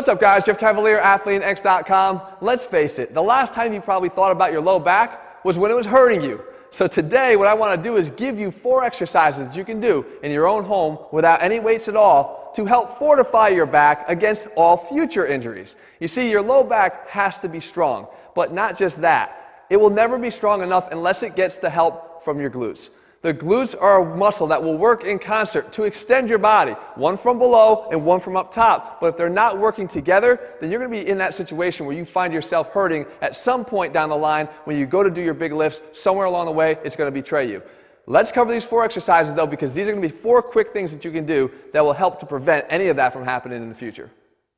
What's up, guys? Jeff Cavalier, AthleanX.com. Let's face it, the last time you probably thought about your low back was when it was hurting you. So today, what I want to do is give you 4 exercises that you can do in your own home without any weights at all to help fortify your back against all future injuries. You see, your low back has to be strong, but not just that. It will never be strong enough unless it gets the help from your glutes. The glutes are a muscle that will work in concert to extend your body, one from below and one from up top. But if they're not working together, then you're going to be in that situation where you find yourself hurting at some point down the line when you go to do your big lifts. Somewhere along the way, it's going to betray you. Let's cover these 4 exercises, though, because these are going to be 4 quick things that you can do that will help to prevent any of that from happening in the future.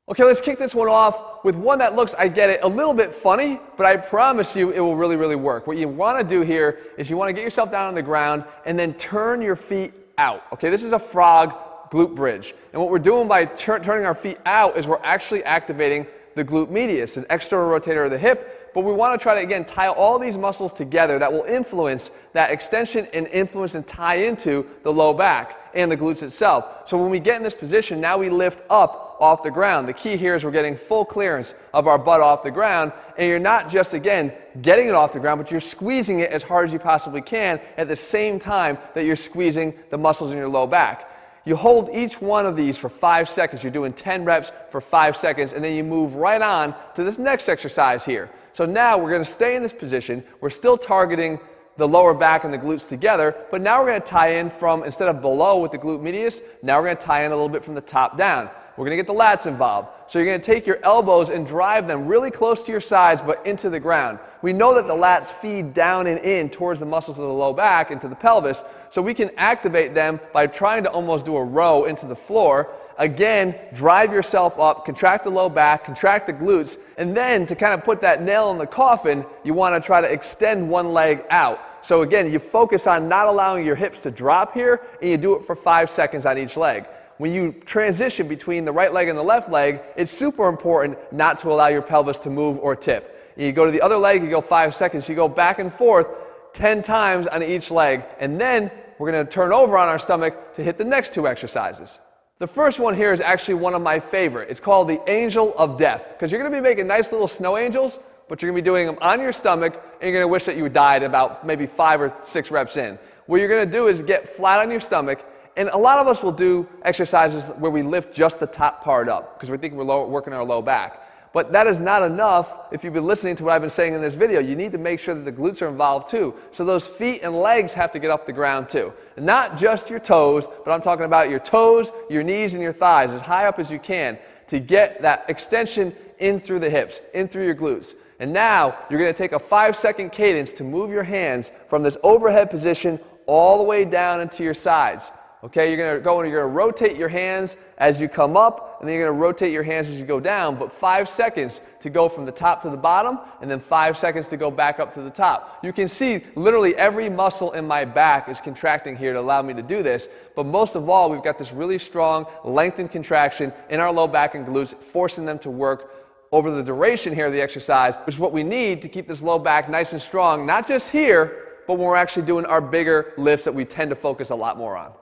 Okay, let's kick this one off with one that looks, I get it, a little bit funny, but I promise you it will really, really work. What you want to do here is you want to get yourself down on the ground and then turn your feet out. Okay, this is a frog glute bridge. And what we're doing by turning our feet out is we're actually activating the glute medius, an external rotator of the hip. But we want to try to, again, tie all these muscles together that will influence that extension and influence and tie into the low back and the glutes itself. So when we get in this position, now we lift up off the ground. The key here is we're getting full clearance of our butt off the ground, and you're not just, again, getting it off the ground, but you're squeezing it as hard as you possibly can at the same time that you're squeezing the muscles in your low back. You hold each one of these for 5 seconds. You're doing 10 reps for 5 seconds, and then you move right on to this next exercise here. So now we're going to stay in this position. We're still targeting the lower back and the glutes together, but now we're going to tie in from, instead of below with the glute medius, now we're going to tie in a little bit from the top down. We're going to get the lats involved. So you're going to take your elbows and drive them really close to your sides but into the ground. We know that the lats feed down and in towards the muscles of the low back into the pelvis, so we can activate them by trying to almost do a row into the floor. Again, drive yourself up, contract the low back, contract the glutes, and then to kind of put that nail in the coffin, you want to try to extend one leg out. So again, you focus on not allowing your hips to drop here, and you do it for 5 seconds on each leg. When you transition between the right leg and the left leg, it's super important not to allow your pelvis to move or tip. You go to the other leg, you go 5 seconds, you go back and forth 10 times on each leg, and then we're going to turn over on our stomach to hit the next 2 exercises. The first one here is actually one of my favorite. It's called the Angel of Death, because you're going to be making nice little snow angels, but you're going to be doing them on your stomach, and you're going to wish that you died about maybe 5 or 6 reps in. What you're going to do is get flat on your stomach, and a lot of us will do exercises where we lift just the top part up because we think we're working our low back. But that is not enough if you've been listening to what I've been saying in this video. You need to make sure that the glutes are involved too. So those feet and legs have to get off the ground too. And not just your toes, but I'm talking about your toes, your knees, and your thighs as high up as you can to get that extension in through the hips, in through your glutes. And now you're going to take a 5-second cadence to move your hands from this overhead position all the way down into your sides. Okay, you're going to go and you're going to rotate your hands as you come up, and then you're going to rotate your hands as you go down, but 5 seconds to go from the top to the bottom, and then 5 seconds to go back up to the top. You can see literally every muscle in my back is contracting here to allow me to do this, but most of all, we've got this really strong lengthened contraction in our low back and glutes, forcing them to work over the duration here of the exercise, which is what we need to keep this low back nice and strong, not just here, but when we're actually doing our bigger lifts that we tend to focus a lot more on.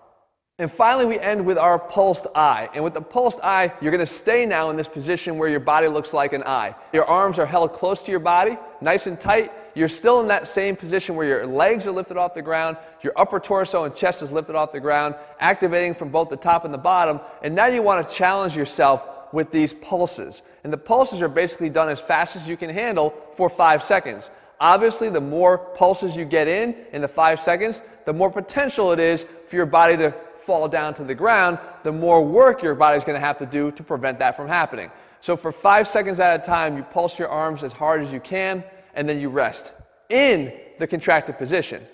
And finally, we end with our pulsed eye. And with the pulsed eye, you're going to stay now in this position where your body looks like an eye. Your arms are held close to your body, nice and tight. You're still in that same position where your legs are lifted off the ground, your upper torso and chest is lifted off the ground, activating from both the top and the bottom. And now you want to challenge yourself with these pulses. And the pulses are basically done as fast as you can handle for 5 seconds. Obviously, the more pulses you get in the 5 seconds, the more potential it is for your body to fall down to the ground, the more work your body's going to have to do to prevent that from happening. So for 5 seconds at a time, you pulse your arms as hard as you can, and then you rest in the contracted position.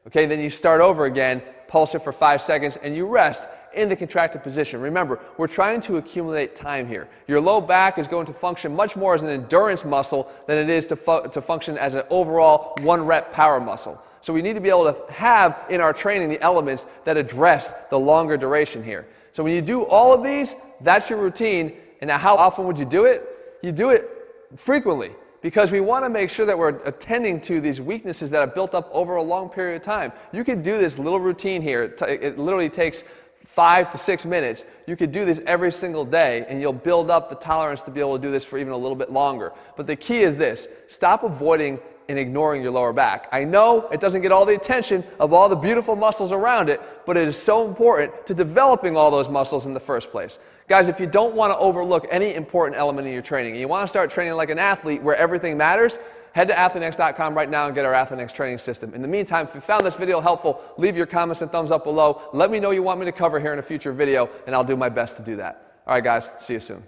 Okay, then you start over again, pulse it for 5 seconds, and you rest in the contracted position. Remember, we're trying to accumulate time here. Your low back is going to function much more as an endurance muscle than it is to function as an overall 1-rep power muscle. So we need to be able to have in our training the elements that address the longer duration here. So when you do all of these, that's your routine. And now how often would you do it? You do it frequently, because we want to make sure that we're attending to these weaknesses that have built up over a long period of time. You can do this little routine here. It literally takes 5 to 6 minutes, you could do this every single day, and you'll build up the tolerance to be able to do this for even a little bit longer. But the key is this: stop avoiding and ignoring your lower back. I know it doesn't get all the attention of all the beautiful muscles around it, but it is so important to developing all those muscles in the first place. Guys, if you don't want to overlook any important element in your training, and you want to start training like an athlete where everything matters, head to AthleanX.com right now and get our AthleanX training system. In the meantime, if you found this video helpful, leave your comments and thumbs up below. Let me know what you want me to cover here in a future video, and I'll do my best to do that. All right, guys, see you soon.